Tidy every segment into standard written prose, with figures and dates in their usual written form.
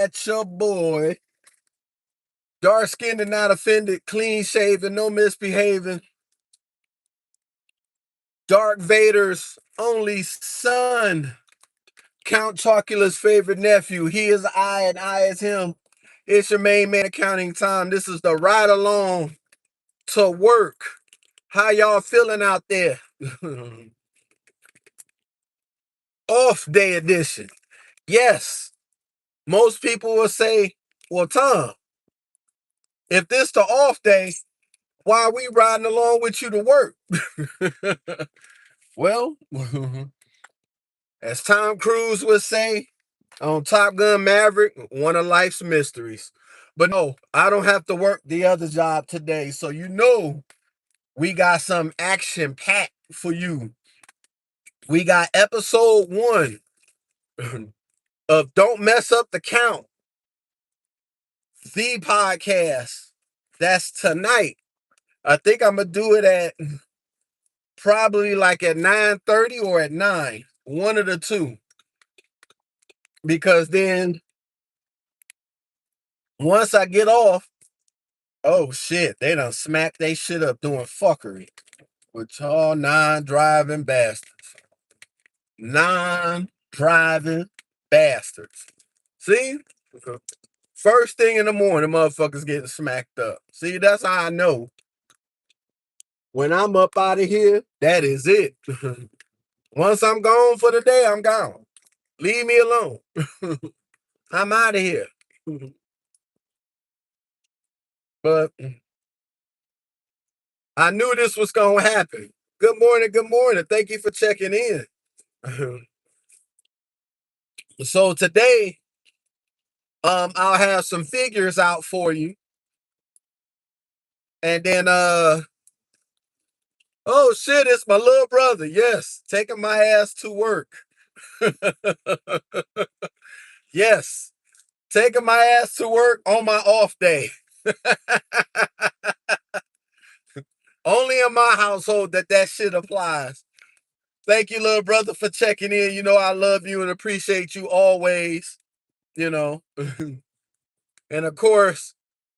That's your boy. Dark skinned and not offended, clean shaven, no misbehaving. Dark Vader's only son. Count Chocula's favorite nephew. He is I and I is him. It's your main man accounting time. This is the ride along to work. How y'all feeling out there? Off day edition. Yes. Most people will say, well, Tom, if this the off day, why are we riding along with you to work? Well, as Tom Cruise would say on Top Gun Maverick, one of life's mysteries. But no, I don't have to work the other job today. So you know we got some action packed for you. We got episode 1 of Don't Mess Up the Count, the podcast. That's tonight. I think I'm gonna do it at probably like at 9:30 or at 9. One of the two. Because then once I get off, oh shit, they done smacked they shit up doing fuckery. With y'all non-driving bastards. Non-driving bastards. See? First thing in the morning, motherfuckers getting smacked up. See, that's how I know. When I'm up out of here, that is it. Once I'm gone for the day, I'm gone. Leave me alone. I'm out of here. But I knew this was going to happen. Good morning. Good morning. Thank you for checking in. So today, I'll have some figures out for you. And then, oh shit, it's my little brother. Yes, taking my ass to work. Yes, taking my ass to work on my off day. Only in my household that shit applies. Thank you, little brother, for checking in. You know I love you and appreciate you always. You know, and of course,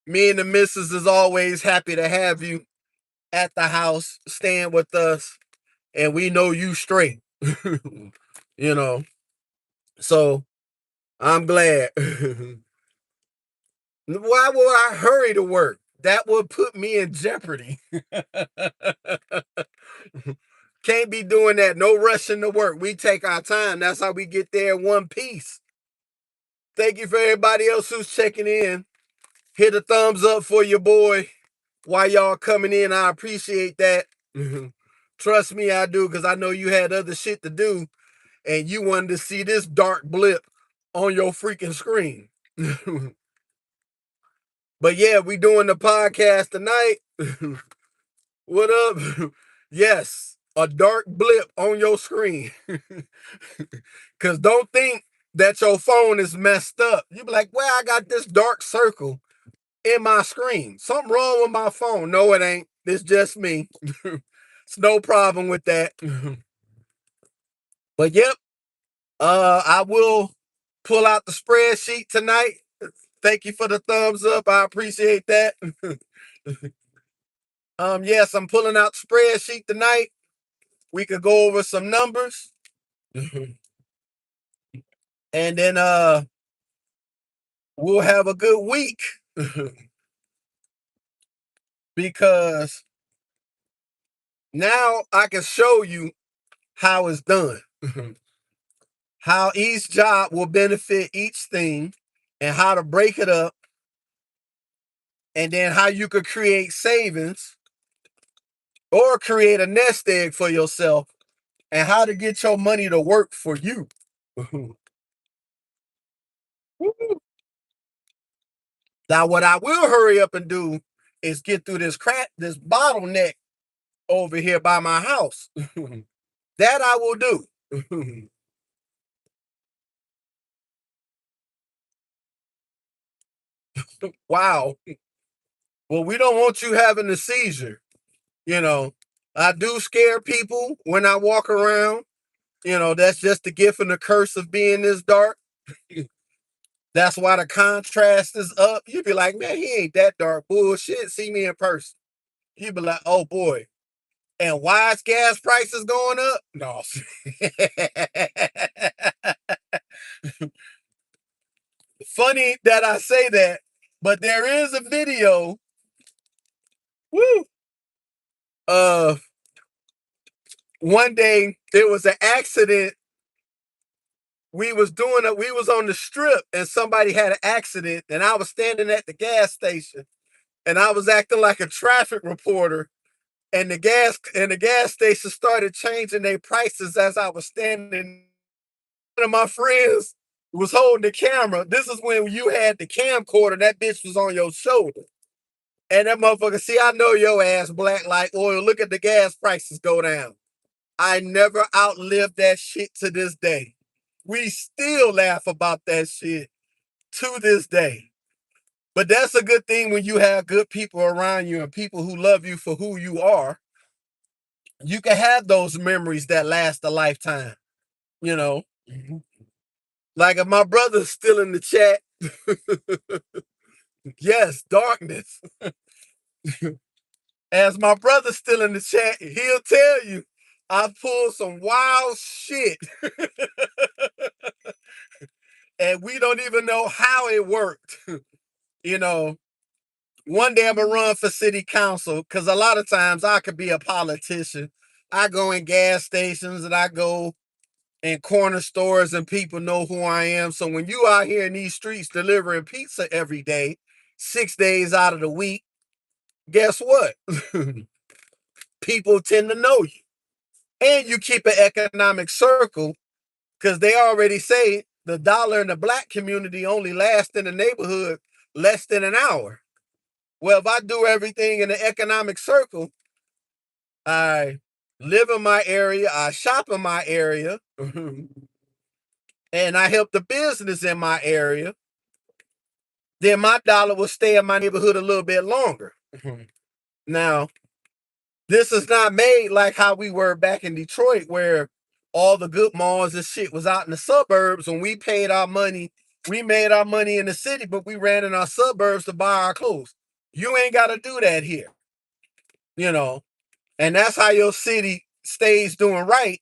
me and the missus is always happy to have you at the house, staying with us, and we know you straight. You know, so I'm glad. Why would I hurry to work? That would put me in jeopardy. Can't be doing that. No rushing to work. We take our time. That's how we get there in one piece. Thank you for everybody else who's checking in. Hit a thumbs up for your boy while y'all coming in. I appreciate that. Trust me, I do, because I know you had other shit to do and you wanted to see this dark blip on your freaking screen. But yeah, we doing the podcast tonight. What up? Yes, a dark blip on your screen. Cause don't think that your phone is messed up. You be like, well, I got this dark circle in my screen. Something wrong with my phone. No, it ain't. It's just me. It's no problem with that. But yep, I will pull out the spreadsheet tonight. Thank you for the thumbs up. I appreciate that. Yes, I'm pulling out the spreadsheet tonight. We could go over some numbers. And then we'll have a good week. Because now I can show you how it's done. How each job will benefit each thing and how to break it up. And then how you could create savings or create a nest egg for yourself and how to get your money to work for you. Now, what I will hurry up and do is get through this bottleneck over here by my house. That I will do. Wow. Well, we don't want you having a seizure. You know, I do scare people when I walk around. You know, that's just the gift and the curse of being this dark. That's why the contrast is up. You'd be like, man, he ain't that dark. Bullshit. See me in person. You'd be like, oh boy. And why is gas prices going up? No. Funny that I say that, but there is a video. Woo. Uh, one day there was an accident. We was on the strip and somebody had an accident, and I was standing at the gas station and I was acting like a traffic reporter, and the gas station started changing their prices as I was standing. One of my friends was holding the camera. This is when you had the camcorder, that bitch was on your shoulder. And that motherfucker, see, I know your ass black like oil. Look at the gas prices go down. I never outlived that shit to this day. We still laugh about that shit to this day. But that's a good thing when you have good people around you and people who love you for who you are. You can have those memories that last a lifetime, you know. Like if my brother's still in the chat, yes, darkness. As my brother's still in the chat, he'll tell you I pulled some wild shit. And we don't even know how it worked. You know, one day I'm gonna run for city council because a lot of times I could be a politician. I go in gas stations and I go in corner stores and people know who I am. So when you out here in these streets delivering pizza every day, 6 days out of the week, guess what? People tend to know you. And you keep an economic circle because they already say the dollar in the black community only lasts in the neighborhood less than an hour. Well, if I do everything in the economic circle, I live in my area, I shop in my area, and I help the business in my area, then my dollar will stay in my neighborhood a little bit longer. Now, this is not made like how we were back in Detroit, where all the good malls and shit was out in the suburbs. When we paid our money, we made our money in the city, but we ran in our suburbs to buy our clothes. You ain't got to do that here, you know. And that's how your city stays doing right.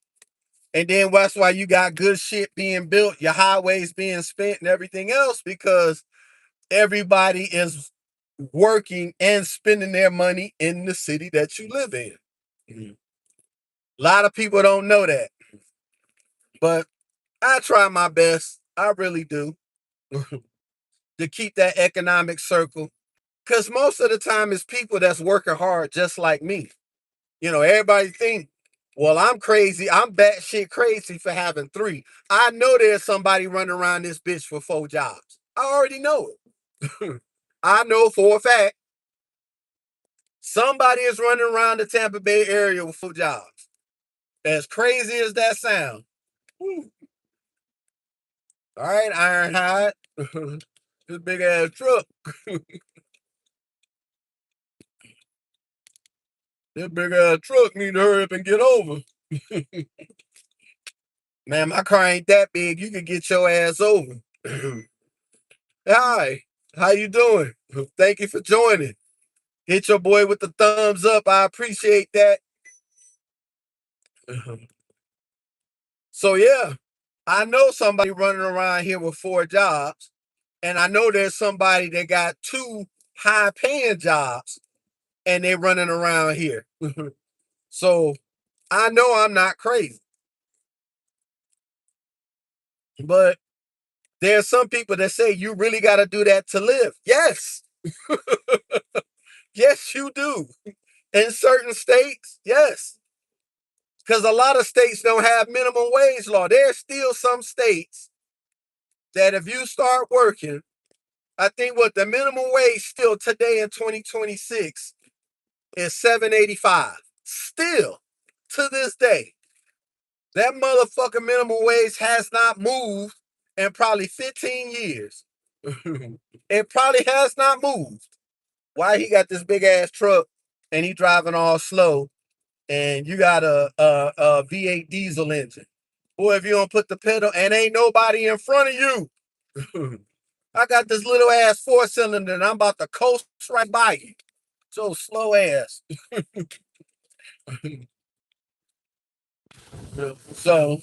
And then that's why you got good shit being built, your highways being spent, and everything else, because everybody is working and spending their money in the city that you live in. Mm-hmm. A lot of people don't know that, but I try my best. I really do to keep that economic circle. Because most of the time, it's people that's working hard just like me. You know, everybody think, well, I'm crazy. I'm batshit crazy for having three. I know there's somebody running around this bitch for 4 jobs. I already know it. I know for a fact somebody is running around the Tampa Bay area with 4 jobs. As crazy as that sounds. All right, Ironhide. This big ass truck. This big ass truck need to hurry up and get over. Man, my car ain't that big. You can get your ass over. Hi, how you doing? Thank you for joining. Hit your boy with the thumbs up. I appreciate that. So yeah, I know somebody running around here with 4 jobs, and I know there's somebody that got 2 high-paying jobs, and they're running around here. So I know I'm not crazy, but there's some people that say you really got to do that to live. Yes, yes, you do. In certain states, yes. Because a lot of states don't have minimum wage law. There's still some states that if you start working, I think what the minimum wage still today in 2026 is 7.85. Still to this day, that motherfucking minimum wage has not moved in probably 15 years. It probably has not moved. Why he got this big ass truck and he driving all slow and you got a V8 diesel engine. Boy, if you don't put the pedal and ain't nobody in front of you, I got this little ass 4-cylinder and I'm about to coast right by you. So slow ass. So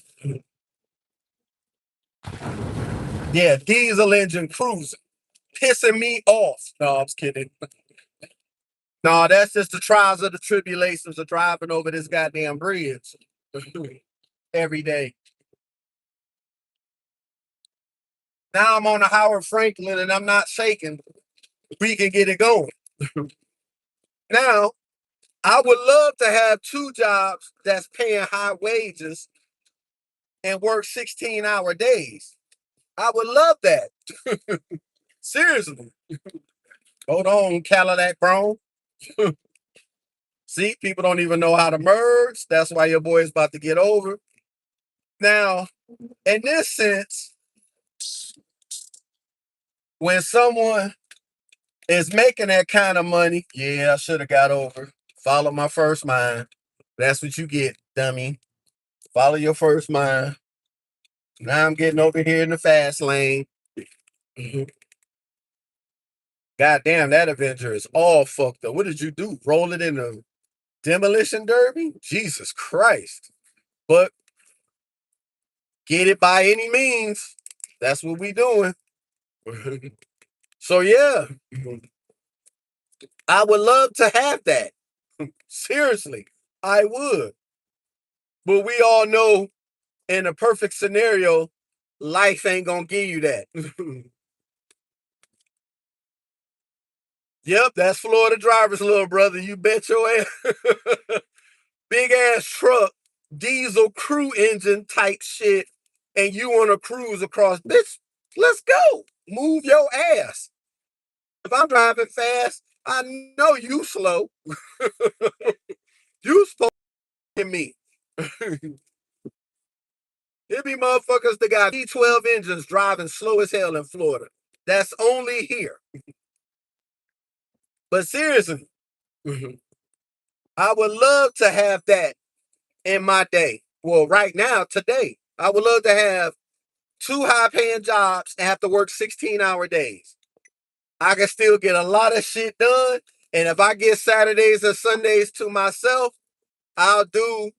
yeah, diesel engine cruising, pissing me off. No, I'm just kidding. No, that's just the trials of the tribulations of driving over this goddamn bridge every day. Now I'm on a Howard Franklin and I'm not shaking. We can get it going. Now, I would love to have 2 jobs that's paying high wages and work 16-hour days. I would love that. Seriously. Hold on, Cadillac Brown. See, people don't even know how to merge. That's why your boy is about to get over. Now, in this sense, when someone is making that kind of money, yeah, I should have got over. Follow my first mind. That's what you get, dummy. Follow your first mind. Now I'm getting over here in the fast lane. God damn, that Avenger is all fucked up. What did you do? Roll it in a demolition derby? Jesus Christ. But get it by any means. That's what we doing. So yeah, I would love to have that. Seriously, I would. But we all know in a perfect scenario, life ain't gonna give you that. Yep, that's Florida driver's little brother. You bet your ass. Big ass truck, diesel crew engine type shit, and you want to cruise across. Bitch, let's go. Move your ass. If I'm driving fast, I know you slow. You supposed to me. It be motherfuckers that got V12 engines driving slow as hell in Florida. That's only here. But seriously, I would love to have that in my day. Well, right now, today, I would love to have 2 high-paying jobs and have to work 16-hour days. I can still get a lot of shit done. And if I get Saturdays and Sundays to myself, I'll do,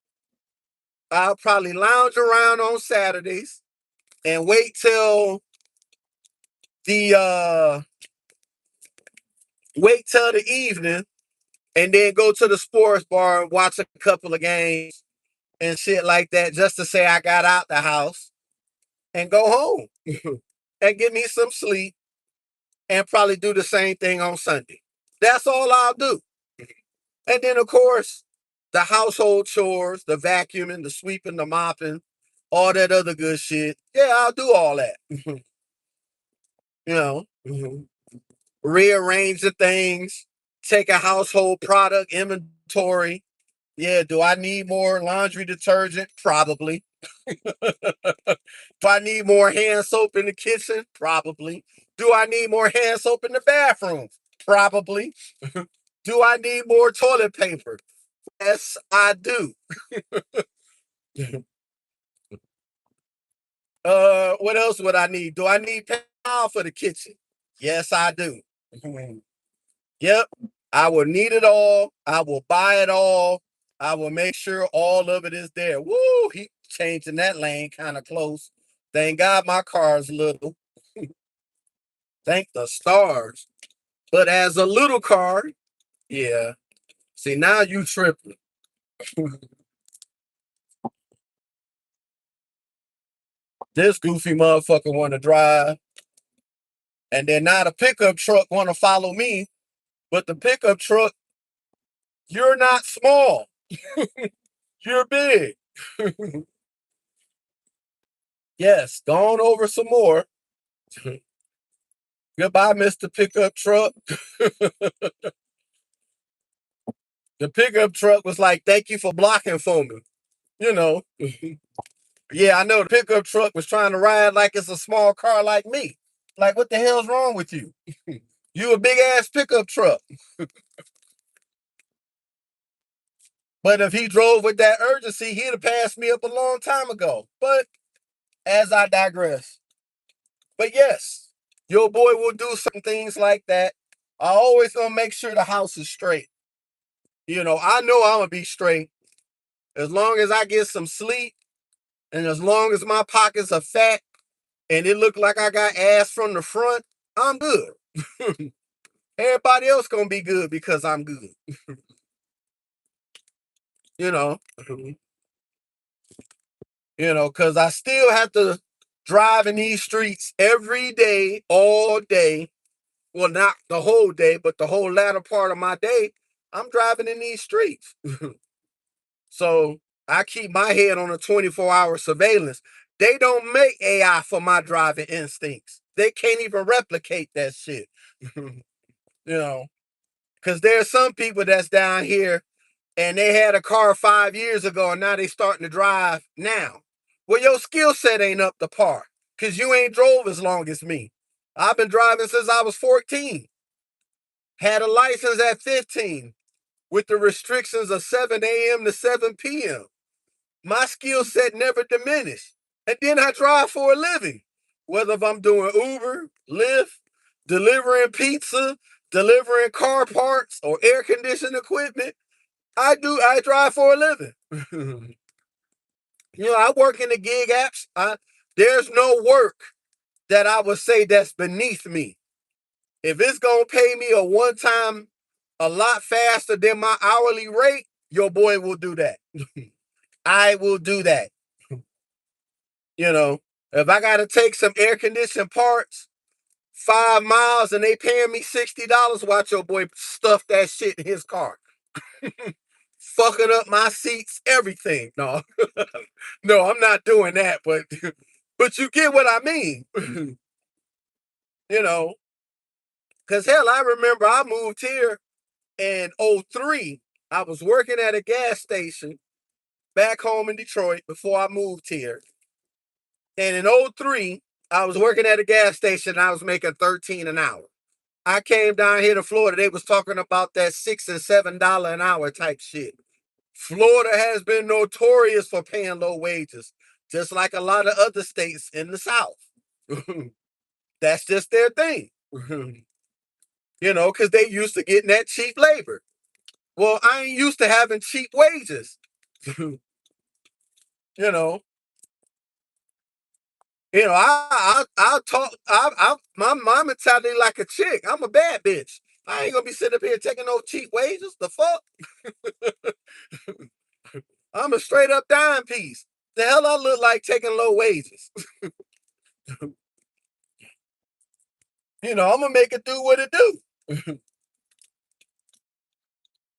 I'll probably lounge around on Saturdays and the wait till the evening and then go to the sports bar and watch a couple of games and shit like that just to say I got out the house and go home and get me some sleep and probably do the same thing on Sunday. That's all I'll do. And then, of course, the household chores, the vacuuming, the sweeping, the mopping, all that other good shit. Yeah, I'll do all that. You know, rearrange the things, take a household product inventory. Yeah, do I need more laundry detergent? Probably. Do I need more hand soap in the kitchen? Probably. Do I need more hand soap in the bathroom? Probably. Do I need more toilet paper? Yes, I do. What else would I need? Do I need towel for the kitchen? Yes, I do. Yep. I will need it all. I will buy it all. I will make sure all of it is there. Woo, he changing that lane kind of close. Thank God my car's little. Thank the stars. But as a little car, yeah. See, now you tripping. This goofy motherfucker want to drive, and then now the pickup truck want to follow me. But the pickup truck, you're not small. You're big. Yes, gone over some more. Goodbye, Mr. Pickup Truck. The pickup truck was like, thank you for blocking for me. You know. Yeah, I know the pickup truck was trying to ride like it's a small car like me. Like, what the hell's wrong with you? You a big ass pickup truck. But if he drove with that urgency, he'd have passed me up a long time ago. But as I digress. But yes. Your boy will do some things like that. I always gonna make sure the house is straight. You know, I know I'm gonna be straight as long as I get some sleep and as long as my pockets are fat and it look like I got ass from the front. I'm good. Everybody else gonna be good because I'm good. You know, because I still have to drive in these streets every day, all day. Well, not the whole day, but the whole latter part of my day, I'm driving in these streets. So I keep my head on a 24-hour surveillance. They don't make AI for my driving instincts. They can't even replicate that shit. you know, because there's some people that's down here and they had a car 5 years ago and now they starting to drive now. Well, your skill set ain't up to par because you ain't drove as long as me. I've been driving since I was 14. Had a license at 15 with the restrictions of 7 a.m. to 7 p.m. My skill set never diminished. And then I drive for a living. Whether if I'm doing Uber, Lyft, delivering pizza, delivering car parts or air conditioning equipment, I drive for a living. I work in the gig apps. There's no work that I would say that's beneath me. If it's gonna pay me a one time a lot faster than my hourly rate, your boy will do that. I will do that. If I gotta take some air conditioning parts 5 miles and they paying me $60, watch your boy stuff that shit in his car. Fucking up my seats, everything. No, no, I'm not doing that, but you get what I mean. you know, because hell, I remember I moved here in '03. I was working at a gas station back home in Detroit before I moved here. And in '03, I was working at a gas station and I was making 13 an hour. I came down here to Florida, they was talking about that $6 and $7 an hour type shit. Florida has been notorious for paying low wages, just like a lot of other states in the South. That's just their thing. Because they used to getting that cheap labor. Well, I ain't used to having cheap wages. you know, I talk. My mentality like a chick. I'm a bad bitch. I ain't gonna be sitting up here taking no cheap wages. The fuck? I'm a straight up dime piece. The hell I look like taking low wages. I'm gonna make it do what it do.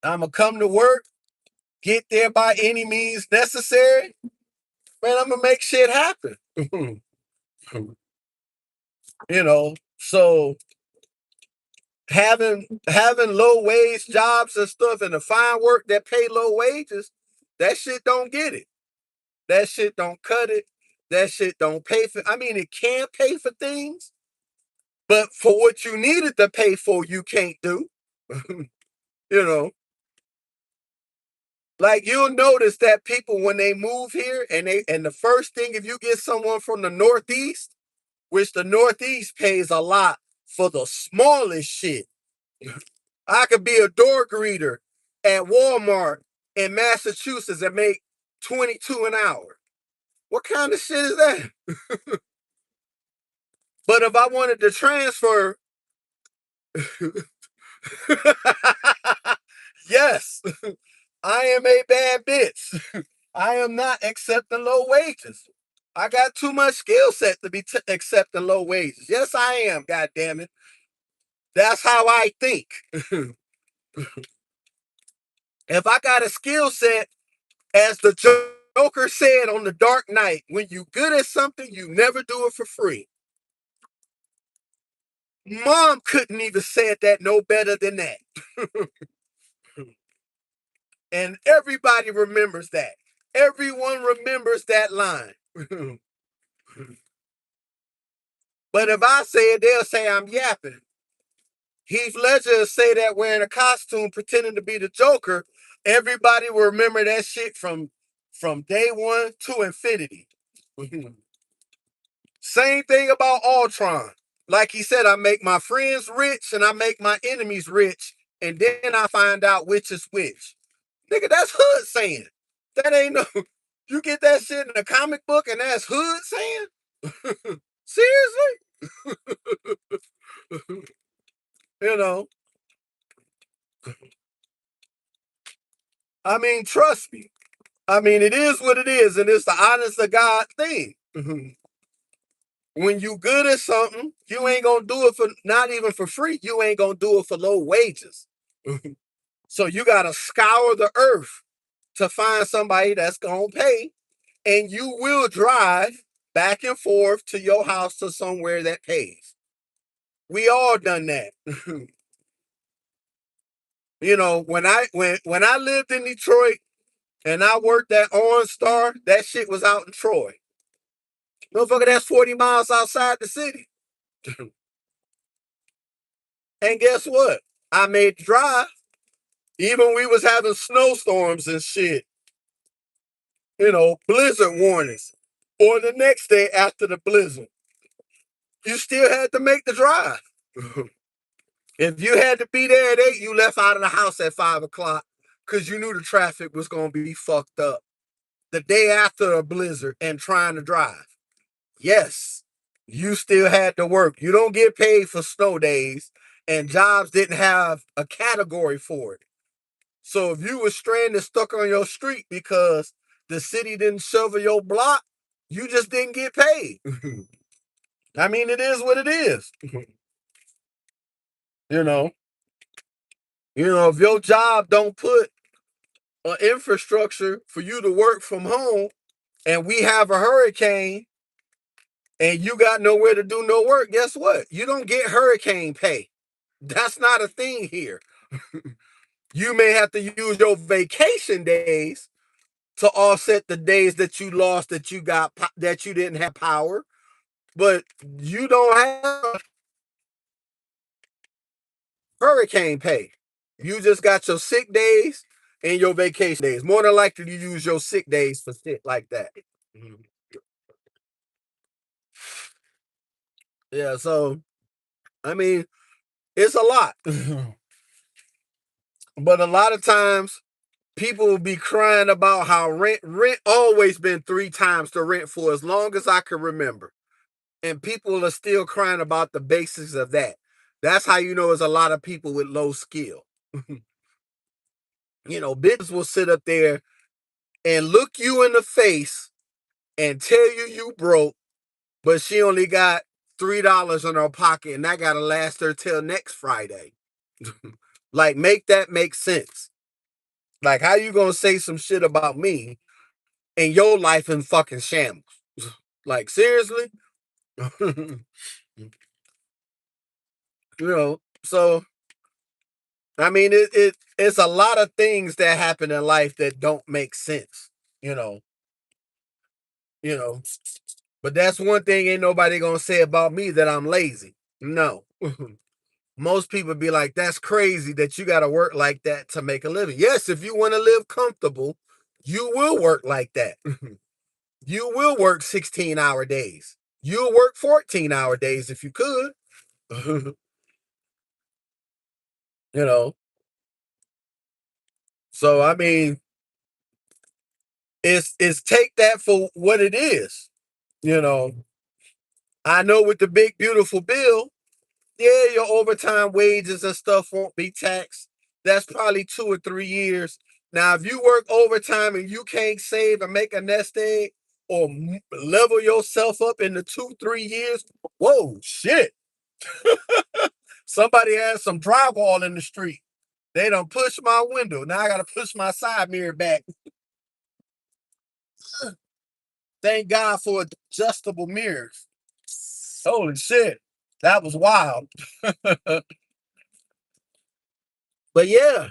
I'm gonna come to work, get there by any means necessary. Man, I'm gonna make shit happen. So having low wage jobs and stuff and the fine work that pay low wages, that shit don't get it. That shit don't cut it. That shit don't pay for. I mean, it can pay for things, but for what you needed to pay for, you can't do. you know, like you'll notice that people when they move here and the first thing if you get someone from the Northeast, which the Northeast pays a lot for the smallest shit. I could be a door greeter at Walmart in Massachusetts and make 22 an hour. What kind of shit is that? But if I wanted to transfer, yes, I am a bad bitch. I am not accepting low wages. I got too much skill set to be accepting low wages. Yes, I am. God damn it. That's how I think. If I got a skill set, as the Joker said on The Dark Knight, when you good at something, you never do it for free. Mom couldn't even say that no better than that. And everybody remembers that. Everyone remembers that line. But if I say it, they'll say I'm yapping. Heath Ledger say that wearing a costume pretending to be the Joker. Everybody will remember that shit from day one to infinity. Same thing about Ultron. Like he said, I make my friends rich and I make my enemies rich, and then I find out which is which. Nigga, that's hood saying. That ain't no. You get that shit in a comic book and that's hood saying? Seriously? You know, I mean, trust me. I mean, it is what it is, and it's the honest to God thing. When you good at something, you ain't gonna do it for not even for free. You ain't gonna do it for low wages. So you gotta scour the earth to find somebody that's gonna pay, and you will drive back and forth to your house to somewhere that pays. We all done that. You know, when I lived in Detroit and I worked at OnStar, that shit was out in Troy. Motherfucker, that's 40 miles outside the city. And guess what? I made the drive. Even we was having snowstorms and shit, you know, blizzard warnings. Or the next day after the blizzard, you still had to make the drive. If you had to be there at 8, you left out of the house at 5 o'clock because you knew the traffic was going to be fucked up the day after a blizzard and trying to drive. Yes, you still had to work. You don't get paid for snow days, and jobs didn't have a category for it. So if you were stranded stuck on your street because the city didn't shovel your block, you just didn't get paid. I mean, it is what it is. You know, if your job don't put an infrastructure for you to work from home, and we have a hurricane, and you got nowhere to do no work, guess what? You don't get hurricane pay. That's not a thing here. You may have to use your vacation days to offset the days that you lost that you didn't have power, but you don't have hurricane pay. You just got your sick days and your vacation days. More than likely, you use your sick days for shit like that. Yeah, so I mean, it's a lot, but a lot of times people will be crying about how rent always been 3 times the rent for as long as I can remember. And people are still crying about the basics of that. That's how you know there's a lot of people with low skill. Business will sit up there and look you in the face and tell you broke, but she only got $3 in her pocket and that gotta last her till next Friday. Like, make that make sense. Like, how you gonna say some shit about me and your life in fucking shambles? Like, seriously? So I mean, it's a lot of things that happen in life that don't make sense. You know, you know. But that's one thing ain't nobody gonna say about me, that I'm lazy. No. Most people be like, that's crazy that you gotta work like that to make a living. Yes, if you want to live comfortable, you will work like that. You will work 16-hour days. You'll work 14-hour days if you could. you know. So I mean, it's take that for what it is. You know, I know with the big beautiful bill, yeah, your overtime wages and stuff won't be taxed. That's probably 2 or 3 years. Now, if you work overtime and you can't save and make a nest egg or level yourself up in the 2, 3 years, whoa, shit. Somebody has some drywall in the street. They don't push my window. Now I got to push my side mirror back. Thank God for adjustable mirrors. Holy shit. That was wild. But yeah,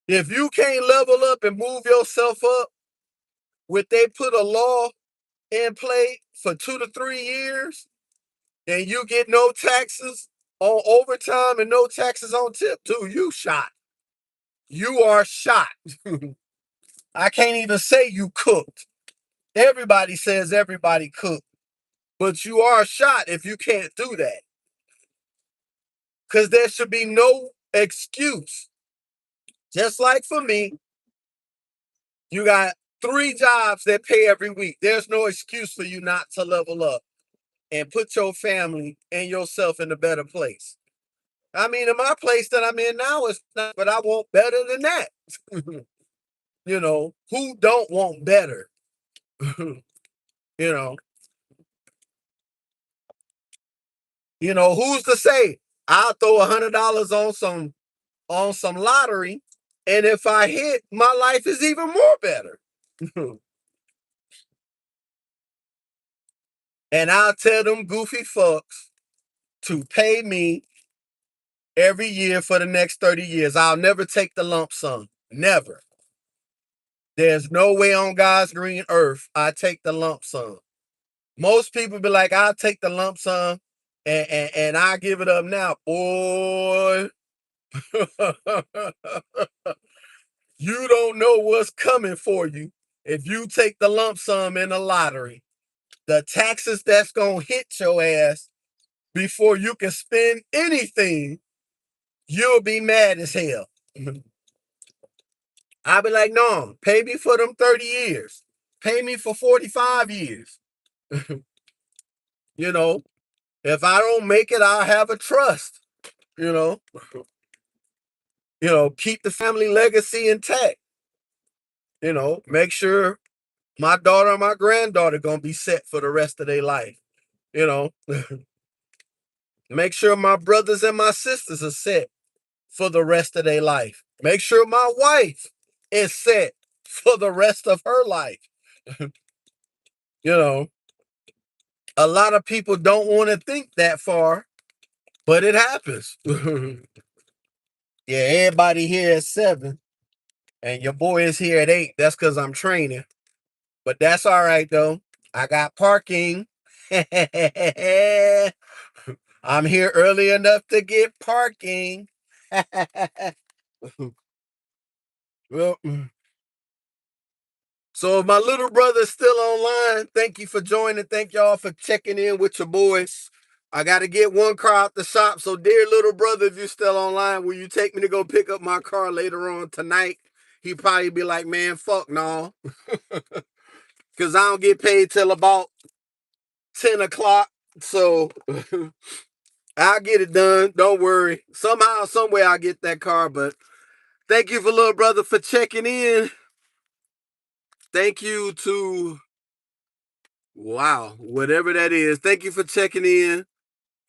if you can't level up and move yourself up, would they put a law in play for 2 to 3 years and you get no taxes on overtime and no taxes on tip too? You shot. You are shot. I can't even say you cooked. Everybody says everybody cooked. But you are shot if you can't do that. Because there should be no excuse. Just like for me, you got 3 jobs that pay every week. There's no excuse for you not to level up and put your family and yourself in a better place. I mean, in my place that I'm in now, it's not, but I want better than that. Who don't want better? you know, who's to say I'll throw $100 on some lottery, and if I hit, my life is even more better. And I'll tell them goofy fucks to pay me every year for the next 30 years. I'll never take the lump sum. Never. There's no way on God's green earth I take the lump sum. Most people be like, I'll take the lump sum and I give it up now. Boy, you don't know what's coming for you if you take the lump sum in the lottery. The taxes that's going to hit your ass before you can spend anything, you'll be mad as hell. I'll be like, no, pay me for them 30 years. Pay me for 45 years. you know, if I don't make it, I'll have a trust. You know, keep the family legacy intact. Make sure my daughter and my granddaughter gonna be set for the rest of their life. You know, make sure my brothers and my sisters are set for the rest of their life. Make sure my wife is set for the rest of her life. you know, a lot of people don't want to think that far, but it happens. Yeah, everybody here at 7, and your boy is here at 8. That's because I'm training. But that's all right, though. I got parking. I'm here early enough to get parking. well, so if my little brother's still online, thank you for joining. Thank y'all for checking in with your boys. I got to get one car out the shop. So, dear little brother, if you're still online, will you take me to go pick up my car later on tonight? He'd probably be like, man, fuck no. Because I don't get paid till about 10 o'clock. So, I'll get it done. Don't worry. Somehow, someway, I'll get that car. But thank you for little brother for checking in. Thank you to, wow, whatever that is. Thank you for checking in.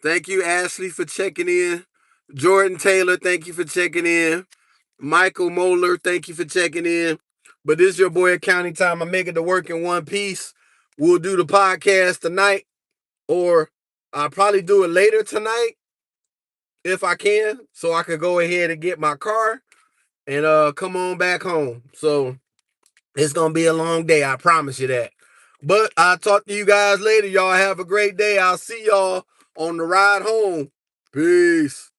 Thank you, Ashley, for checking in. Jordan Taylor, thank you for checking in. Michael Moeller, thank you for checking in. But this is your boy Accounting Time. I make it to work in one piece. We'll do the podcast tonight, or I'll probably do it later tonight if I can, so I can go ahead and get my car and come on back home. So it's gonna be a long day, I promise you that. But I'll talk to you guys later. Y'all have a great day. I'll see y'all on the ride home. Peace.